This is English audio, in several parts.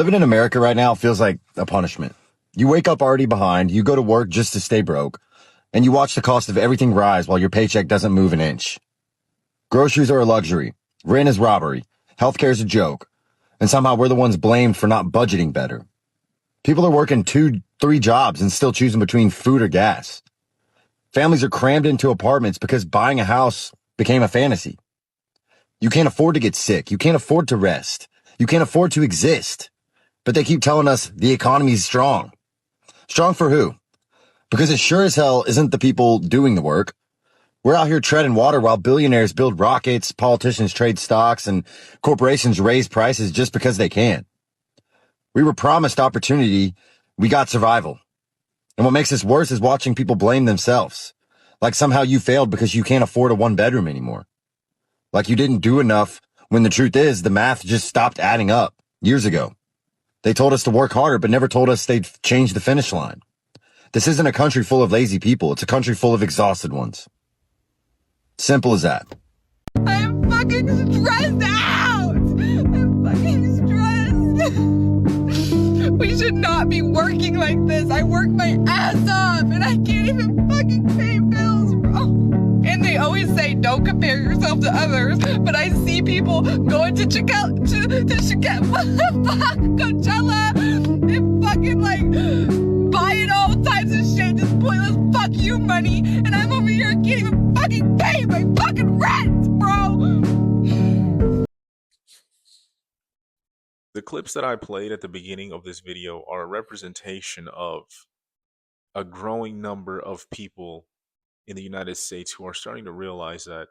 Living in America right now feels like a punishment. You wake up already behind, you go to work just to stay broke, and you watch the cost of everything rise while your paycheck doesn't move an inch. Groceries are a luxury, rent is robbery, healthcare is a joke, and somehow we're the ones blamed for not budgeting better. People are working 2, 3 jobs and still choosing between food or gas. Families are crammed into apartments because buying a house became a fantasy. You can't afford to get sick, you can't afford to rest, you can't afford to exist. But they keep telling us the economy's strong. Strong for who? Because it sure as hell isn't the people doing the work. We're out here treading water while billionaires build rockets, politicians trade stocks, and corporations raise prices just because they can. We were promised opportunity, we got survival. And what makes this worse is watching people blame themselves. Like somehow you failed because you can't afford a 1-bedroom anymore. Like you didn't do enough when the truth is the math just stopped adding up years ago. They told us to work harder, but never told us they'd change the finish line. This isn't a country full of lazy people. It's a country full of exhausted ones. Simple as that. I'm fucking stressed out. I'm fucking stressed. We should not be working like this. I work my ass off and I can't even fucking pay bills, bro. And they always say don't compare yourself to others, but I see people going to Coachella and fucking like buying all types of shit, just pointless fuck you money, and I'm over here can't even fucking pay my fucking rent, bro. The clips that I played at the beginning of this video are a representation of a growing number of people in the United States who are starting to realize that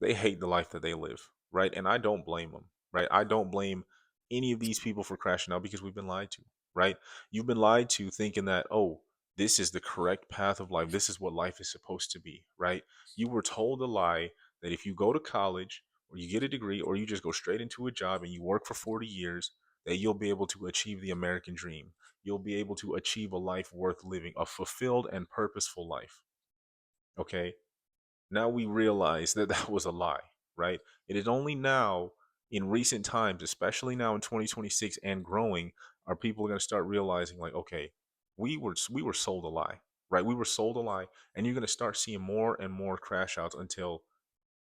they hate the life that they live, right? And I don't blame them, right? I don't blame any of these people for crashing out because we've been lied to, right? You've been lied to thinking that, oh, this is the correct path of life. This is what life is supposed to be, right? You were told a lie that if you go to college or you get a degree or you just go straight into a job and you work for 40 years, that you'll be able to achieve the American dream. You'll be able to achieve a life worth living, a fulfilled and purposeful life. Okay? Now we realize that that was a lie, right? It is only now in recent times, especially now in 2026 and growing, are people going to start realizing like, okay, we were sold a lie, right? We were sold a lie, and you're going to start seeing more and more crash outs until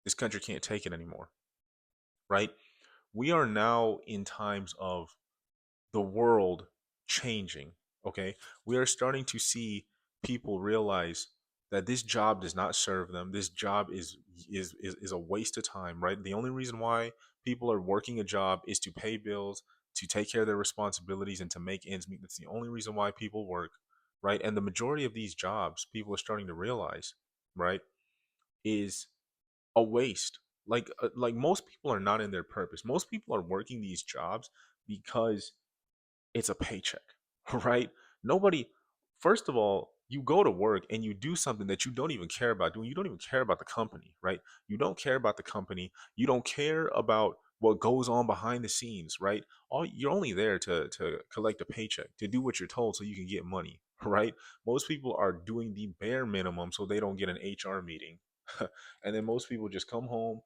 this country can't take it anymore, right? We are now in times of the world changing. Okay, we are starting to see people realize that this job does not serve them. This job is a waste of time, right? The only reason why people are working a job is to pay bills, to take care of their responsibilities, and to make ends meet. That's the only reason why people work, right? And the majority of these jobs, people are starting to realize, right, is a waste. Like most people are not in their purpose. Most people are working these jobs because it's a paycheck, right? Nobody, first of all, you go to work and you do something that you don't even care about doing. You don't even care about the company, right? You don't care about the company. You don't care about what goes on behind the scenes, right? All you're only there to collect a paycheck, to do what you're told so you can get money, right? Most people are doing the bare minimum so they don't get an HR meeting. And then most people just come home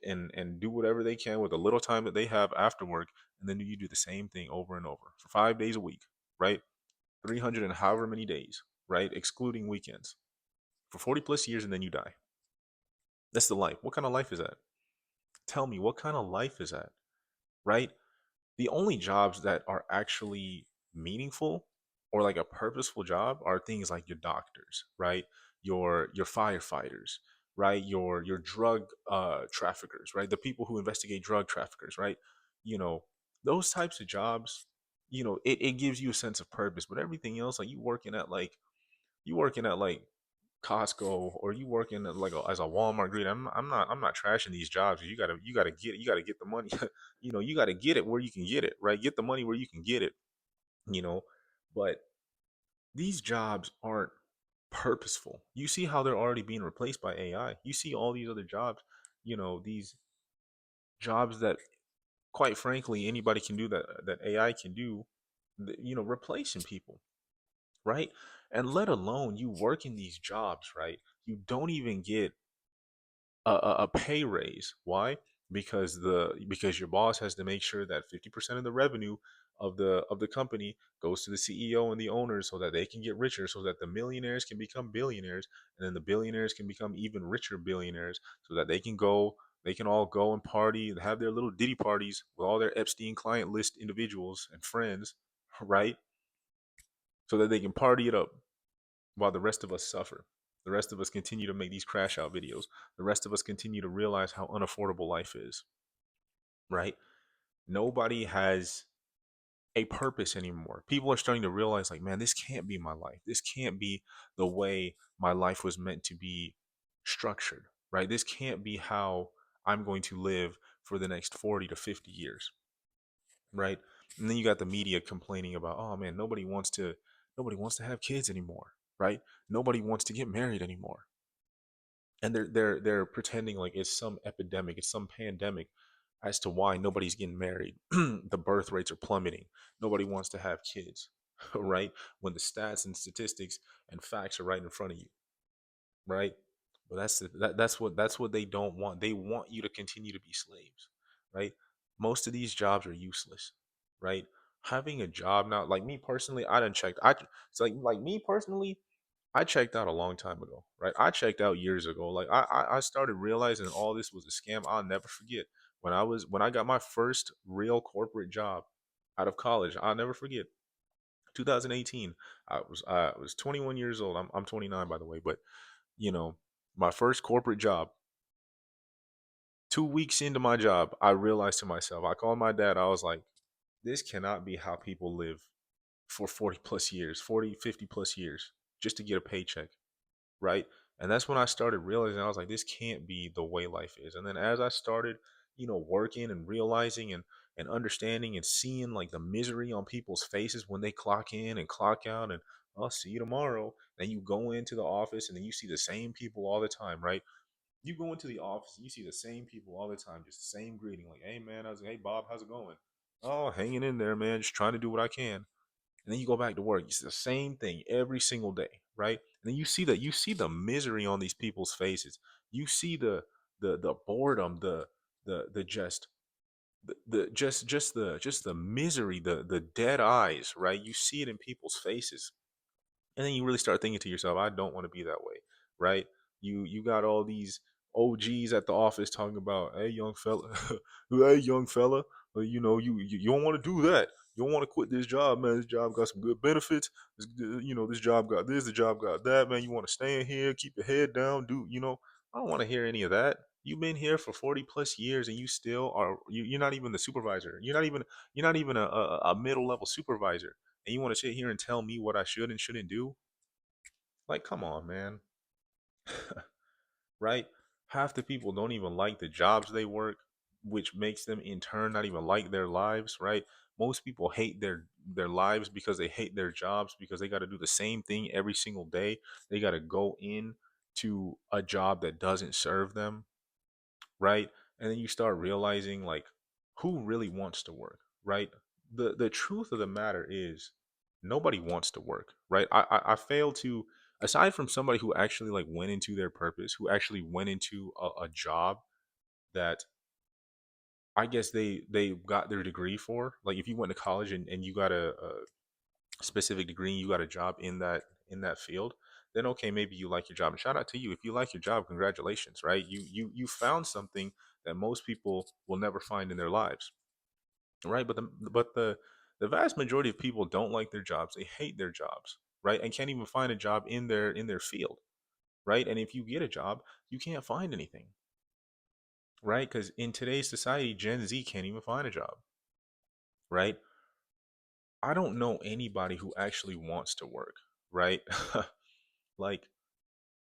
and do whatever they can with the little time that they have after work, and then you do the same thing over and over for 5 days a week, right? 300 and however many days, right? Excluding weekends for 40 plus years, and then you die. That's the life. What kind of life is that? Tell me, what kind of life is that, right? The only jobs that are actually meaningful or like a purposeful job are things like your doctors, right? Your firefighters, right? Your drug traffickers, right? The people who investigate drug traffickers, right? You know, those types of jobs, it gives you a sense of purpose. But everything else, like you working at like Costco, or you working at like as a Walmart greeter. I'm not trashing these jobs. You gotta get the money. You gotta get it where you can get it, right? Get the money where you can get it. You know, but these jobs aren't purposeful. You see how they're already being replaced by AI. You see all these other jobs. These jobs that, quite frankly, anybody can do that AI can do. Replacing people, right? And let alone you work in these jobs, right? You don't even get a pay raise. Why? Because your boss has to make sure that 50% of the revenue of the company goes to the CEO and the owners so that they can get richer, so that the millionaires can become billionaires, and then the billionaires can become even richer billionaires, so that they can all go and party and have their little ditty parties with all their Epstein client list individuals and friends, right? So that they can party it up while the rest of us suffer. The rest of us continue to make these crash out videos. The rest of us continue to realize how unaffordable life is, right? Nobody has a purpose anymore. People are starting to realize, like, man, this can't be my life. This can't be the way my life was meant to be structured, right? This can't be how I'm going to live for the next 40 to 50 years, right? And then you got the media complaining about, oh man, nobody wants to have kids anymore, right? Nobody wants to get married anymore. And they're pretending like it's some epidemic, it's some pandemic as to why nobody's getting married. The birth rates are plummeting. Nobody wants to have kids, right? When the stats and statistics and facts are right in front of you, right? But that's what they don't want. They want you to continue to be slaves, right? Most of these jobs are useless, right? Having a job now, like me personally, I done checked. It's like me personally, I checked out a long time ago, right? I checked out years ago. Like I started realizing all this was a scam. I'll never forget when I got my first real corporate job out of college. I'll never forget. 2018. I was 21 years old. I'm 29 by the way, but you know, my first corporate job. 2 weeks into my job, I realized to myself, I called my dad. I was like, this cannot be how people live for 40 plus years, 40, 50 plus years just to get a paycheck, right? And that's when I started realizing, I was like, this can't be the way life is. And then as I started, working and realizing and understanding and seeing like the misery on people's faces when they clock in and clock out and I'll see you tomorrow. Then you go into the office and then you see the same people all the time, right? You go into the office and you see the same people all the time, just the same greeting, like, hey man, hey Bob, how's it going? Oh, hanging in there, man, just trying to do what I can. And then you go back to work. You see the same thing every single day, right? And then you see the misery on these people's faces. You see the boredom, the just the misery, the dead eyes, right? You see it in people's faces. And then you really start thinking to yourself, I don't want to be that way, right? You got all these OGs at the office talking about, hey young fella, hey young fella, you don't want to do that. You don't want to quit this job, man. This job got some good benefits. This job got this, the job got that, man. You want to stay in here, keep your head down, I don't want to hear any of that. You've been here for 40 plus years and you still are you're not even the supervisor. You're not even a middle level supervisor and you want to sit here and tell me what I should and shouldn't do? Like, come on, man. Right? Half the people don't even like the jobs they work, which makes them in turn not even like their lives, right? Most people hate their lives because they hate their jobs because they got to do the same thing every single day. They got to go in to a job that doesn't serve them, right? And then you start realizing like who really wants to work, right? The truth of the matter is nobody wants to work, right? I fail to, aside from somebody who actually like went into their purpose, who actually went into a job that I guess they got their degree for. Like if you went to college and you got a specific degree and you got a job in that field, then okay, maybe you like your job. And shout out to you. If you like your job, congratulations, right? You found something that most people will never find in their lives, right? But the vast majority of people don't like their jobs. They hate their jobs, right? And can't even find a job in their field, right? And if you get a job, you can't find anything, right? Because in today's society, Gen Z can't even find a job, right? I don't know anybody who actually wants to work, right? Like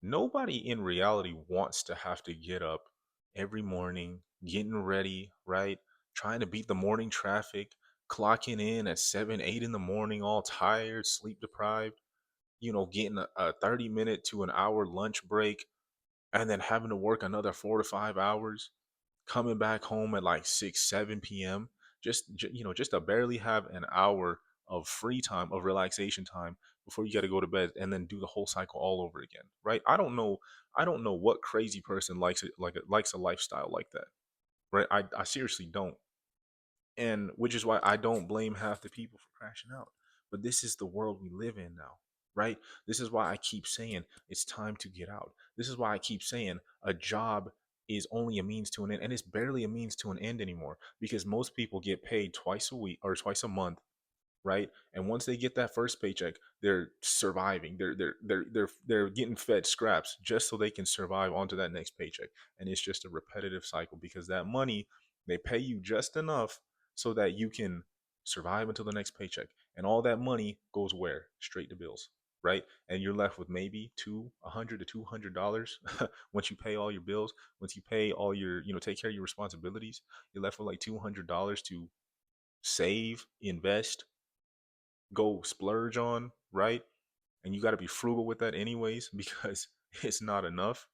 nobody in reality wants to have to get up every morning, getting ready, right? Trying to beat the morning traffic, clocking in at 7, 8 in the morning, all tired, sleep deprived, getting a 30-minute to an hour lunch break, and then having to work another 4 to 5 hours, coming back home at like 6, 7 p.m. Just to barely have an hour of free time, of relaxation time before you got to go to bed and then do the whole cycle all over again, right? I don't know what crazy person likes it, likes a lifestyle like that, right? I seriously don't. And which is why I don't blame half the people for crashing out. But this is the world we live in now, right? This is why I keep saying it's time to get out. This is why I keep saying a job is only a means to an end, and it's barely a means to an end anymore, because most people get paid twice a week or twice a month, right? And once they get that first paycheck, they're surviving. They're getting fed scraps just so they can survive onto that next paycheck. And it's just a repetitive cycle, because that money, they pay you just enough so that you can survive until the next paycheck. And all that money goes where? Straight to bills, right? And you're left with maybe $100 to $200 once you pay all your bills. Once you pay all your, take care of your responsibilities, you're left with like $200 to save, invest, go splurge on, right? And you got to be frugal with that anyways, because it's not enough.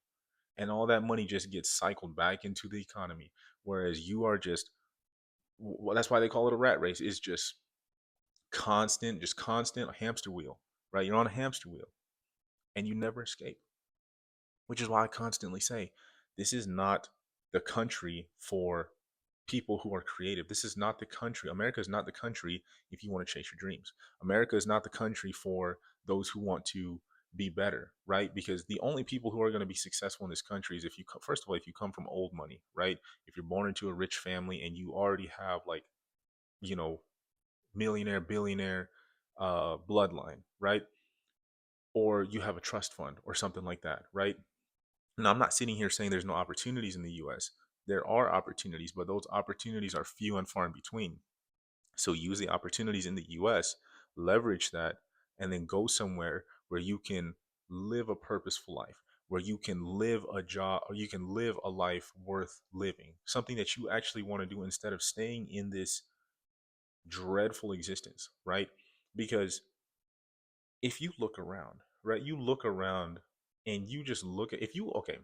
And all that money just gets cycled back into the economy. Whereas you are just, well, that's why they call it a rat race. It's just constant hamster wheel, right? You're on a hamster wheel and you never escape, which is why I constantly say this is not the country for people who are creative. This is not the country. America is not the country if you want to chase your dreams. America is not the country for those who want to be better, right? Because the only people who are going to be successful in this country is if you, first of all, if you come from old money, right? If you're born into a rich family and you already have like, you know, millionaire, billionaire bloodline, right? Or you have a trust fund or something like that, right? Now, I'm not sitting here saying there's no opportunities in the US. There are opportunities, but those opportunities are few and far in between. So use the opportunities in the US, leverage that, and then go somewhere where you can live a purposeful life, where you can live a job, or you can live a life worth living, something that you actually want to do instead of staying in this dreadful existence, right? Because if you look around, right, you look around and you just look at, if you, okay,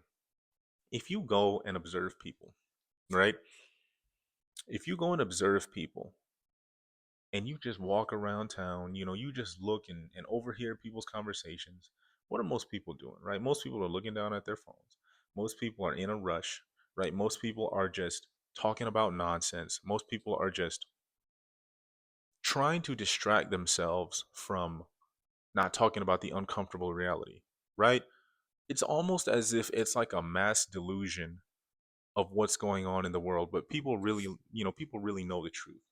if you go and observe people, right? If you go and observe people and you just walk around town, you just look and overhear people's conversations. What are most people doing, right? Most people are looking down at their phones. Most people are in a rush, right? Most people are just talking about nonsense. Most people are just trying to distract themselves from not talking about the uncomfortable reality, right? It's almost as if it's like a mass delusion of what's going on in the world, but people really, people really know the truth,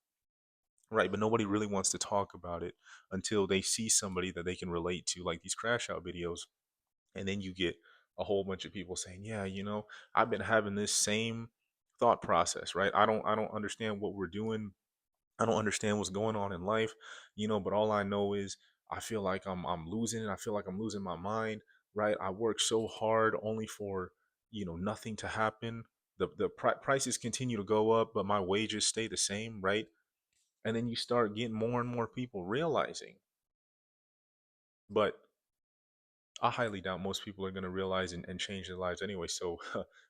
right? But nobody really wants to talk about it until they see somebody that they can relate to, like these crash out videos. And then you get a whole bunch of people saying, yeah, I've been having this same thought process, right? I don't understand what we're doing. I don't understand what's going on in life, but all I know is I feel like I'm losing it. I feel like I'm losing my mind, right? I work so hard only for, nothing to happen. The prices continue to go up, but my wages stay the same, right? And then you start getting more and more people realizing. But I highly doubt most people are going to realize and change their lives anyway. So,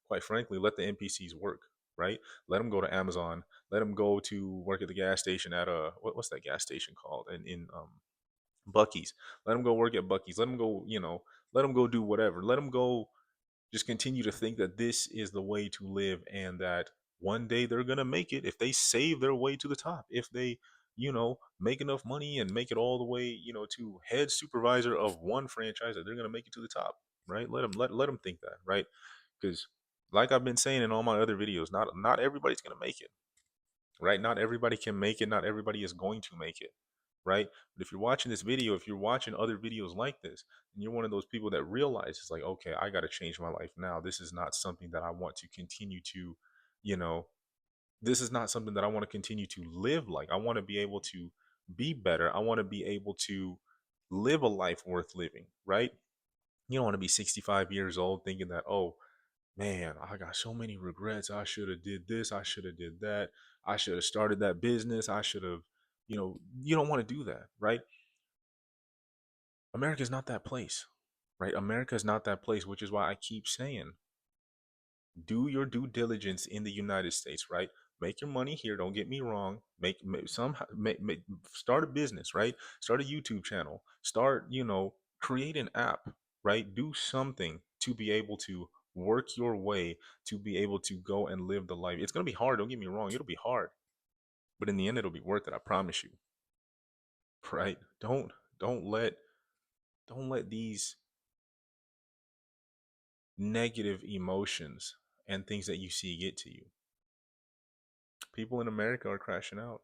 quite frankly, let the NPCs work, right? Let them go to Amazon. Let them go to work at the gas station at what's that gas station called? In Bucky's. Let them go work at Bucky's. Let them go, let them go do whatever. Let them go just continue to think that this is the way to live, and that one day they're going to make it if they save their way to the top. If they, make enough money and make it all the way, to head supervisor of one franchise, that they're going to make it to the top, right? Let them think that, right? Because like I've been saying in all my other videos, not everybody's going to make it, right? Not everybody can make it. Not everybody is going to make it, right? But if you're watching this video, if you're watching other videos like this, and you're one of those people that realizes like, okay, I got to change my life now. This is not something that I want to continue to, you know, this is not something that I want to continue to live like. I want to be able to be better. I want to be able to live a life worth living, right? You don't want to be 65 years old thinking that, oh, man, I got so many regrets. I should have did this. I should have did that. I should have started that business. I should have, you don't want to do that, right? America is not that place, right? America is not that place, which is why I keep saying, do your due diligence in the United States, right? Make your money here. Don't get me wrong. Start a business, right? Start a YouTube channel. Start, create an app, right? Do something to be able to work your way to be able to go and live the life. It's gonna be hard. Don't get me wrong. It'll be hard, But in the end, it'll be worth it. I promise you. Right? Don't let don't let these negative emotions and things that you see get to you. People in America are crashing out.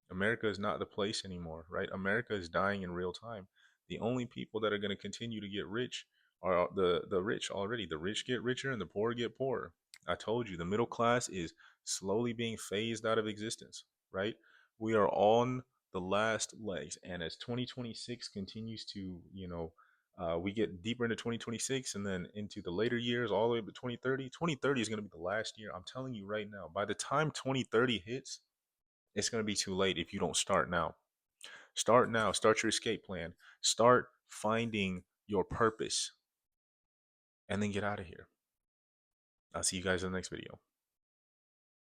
America is not the place anymore, right? America is dying in real time. The only people that are going to continue to get rich are the rich already. The rich get richer and the poor get poorer. I told you, the middle class is slowly being phased out of existence, right? We are on the last legs. And as 2026 continues to, we get deeper into 2026 and then into the later years, all the way to 2030. 2030 is going to be the last year. I'm telling you right now, by the time 2030 hits, it's going to be too late if you don't start now. Start now. Start your escape plan. Start finding your purpose and then get out of here. I'll see you guys in the next video.